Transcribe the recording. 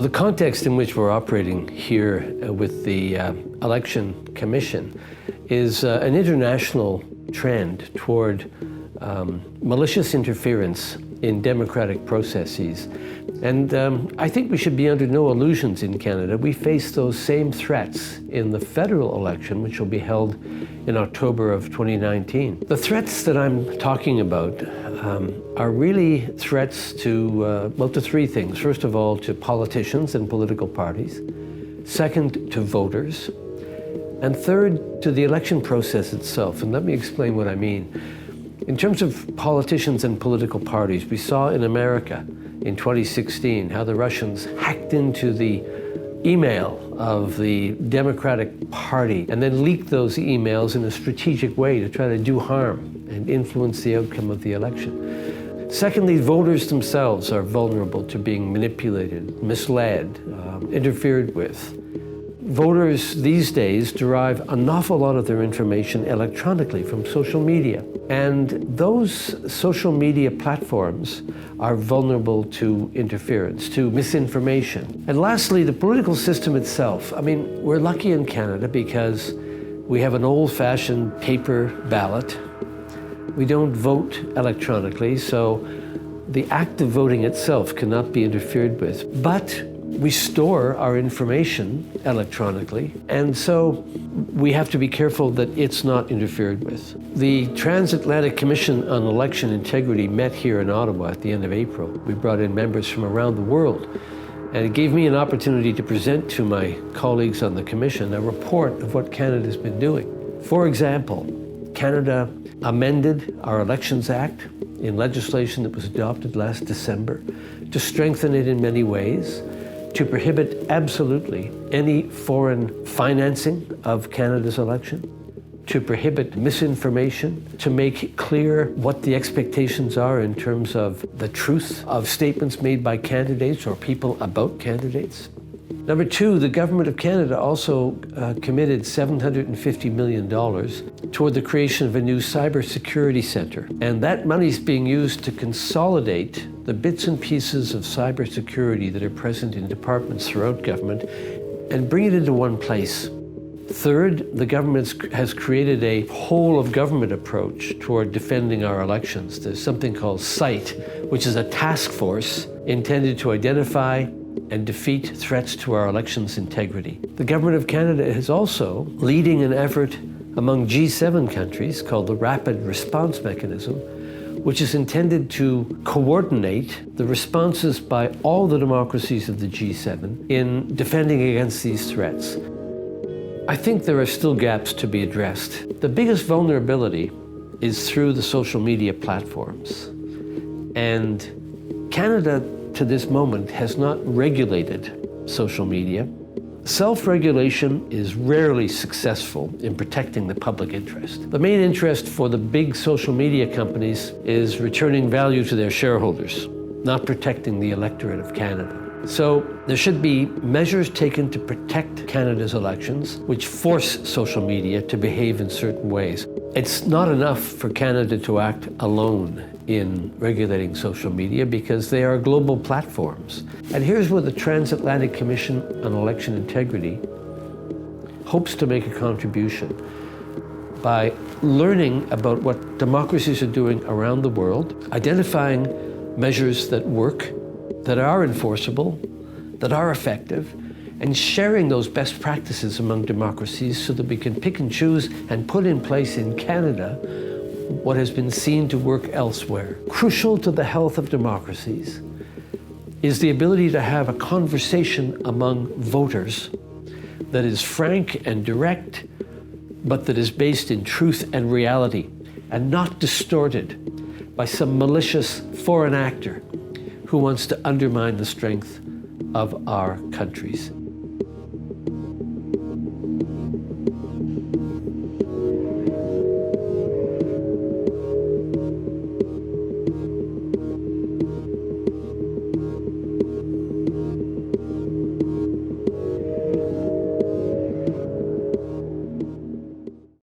The context in which we're operating here with the Election Commission is an international trend toward malicious interference in democratic processes. And I think we should be under no illusions in Canada. We face those same threats in the federal election, which will be held in October of 2019. The threats that I'm talking about are really threats to, to three things. First of all, to politicians and political parties. Second, to voters. And third, to the election process itself. And let me explain what I mean. In terms of politicians and political parties, we saw in America in 2016 how the Russians hacked into the email of the Democratic Party and then leaked those emails in a strategic way to try to do harm and influence the outcome of the election. Secondly, voters themselves are vulnerable to being manipulated, misled, interfered with. Voters these days derive an awful lot of their information electronically from social media. And those social media platforms are vulnerable to interference, to misinformation. And lastly, the political system itself. I mean, we're lucky in Canada because we have an old-fashioned paper ballot. We don't vote electronically, so the act of voting itself cannot be interfered with. But we store our information electronically, and so we have to be careful that it's not interfered with. The Transatlantic Commission on Election Integrity met here in Ottawa at the end of April. We brought in members from around the world, and it gave me an opportunity to present to my colleagues on the Commission a report of what Canada's been doing. For example, Canada amended our Elections Act in legislation that was adopted last December to strengthen it in many ways, to prohibit absolutely any foreign financing of Canada's election, to prohibit misinformation, to make clear what the expectations are in terms of the truth of statements made by candidates or people about candidates. Number two, the Government of Canada also committed $750 million toward the creation of a new cybersecurity center. And that money is being used to consolidate the bits and pieces of cybersecurity that are present in departments throughout government and bring it into one place. Third, the government has created a whole-of-government approach toward defending our elections. There's something called CIGI, which is a task force intended to identify and defeat threats to our elections' integrity. The Government of Canada is also leading an effort among G7 countries called the Rapid Response Mechanism, which is intended to coordinate the responses by all the democracies of the G7 in defending against these threats. I think there are still gaps to be addressed. The biggest vulnerability is through the social media platforms. And Canada, to this moment, has not regulated social media. Self-regulation is rarely successful in protecting the public interest. The main interest for the big social media companies is returning value to their shareholders, not protecting the electorate of Canada. So there should be measures taken to protect Canada's elections, which force social media to behave in certain ways. It's not enough for Canada to act alone in regulating social media because they are global platforms. And here's where the Transatlantic Commission on Election Integrity hopes to make a contribution by learning about what democracies are doing around the world, identifying measures that work, that are enforceable, that are effective, and sharing those best practices among democracies so that we can pick and choose and put in place in Canada what has been seen to work elsewhere. Crucial to the health of democracies is the ability to have a conversation among voters that is frank and direct, but that is based in truth and reality, and not distorted by some malicious foreign actor who wants to undermine the strength of our countries.